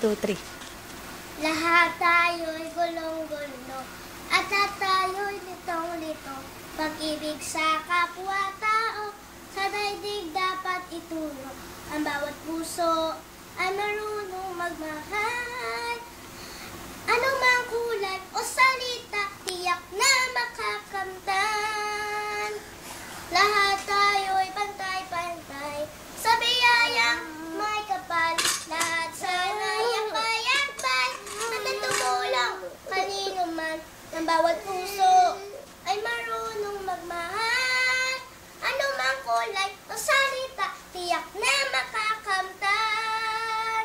2, 3. Lahat tayo'y gulong-gulo at lahat tayo'y litong-lito. Pag-ibig sa kapwa-tao, sa daigdig dapat ituro. Ang bawat puso ay marunong magmahal. Ano mang kulay o salita, tiyak na makakamtan. Lahat tayo'y pantay-pantay sa biyayang may kapal. Lahat sana'y yakay-yakay at tumulong kanino man. Ang bawat puso ay marunong magmahal. Ano mang kulay o salita, tiyak na makakamtan.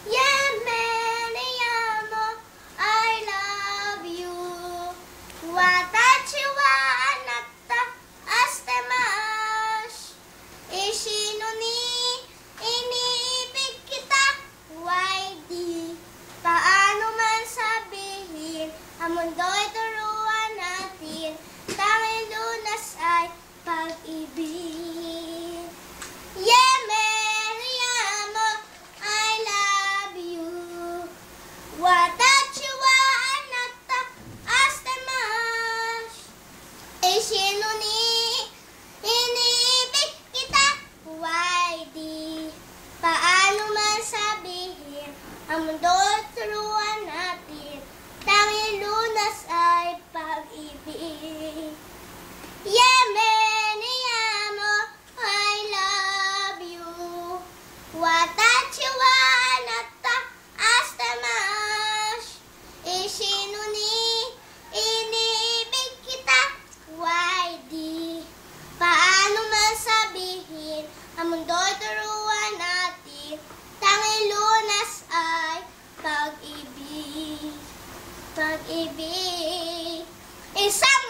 Yeah, man, amo, I love you. Watachi wa anatta ashite masu. Ishino ni iniibig kita. Why di? Paano man sabihin, ang mundo'y turuan natin. Tanging lunas ay pag-ibig. Yeah, Mary, amo, I love you. Watachi wa anatta ashite masu. Ishino ni iniibig kita. Why di? Paano man sabihin, ang mundo'y turuan natin. Tanging lunas ay pag-ibig. Yeah, many amo, I love you. Watachi wa anatta ashite masu. Ishino ni iniibig kita. Why di? Paano man sabihin, ang mundo'y turuan natin. Tanging lunas ay pag-ibig. Pag-ibig. Isang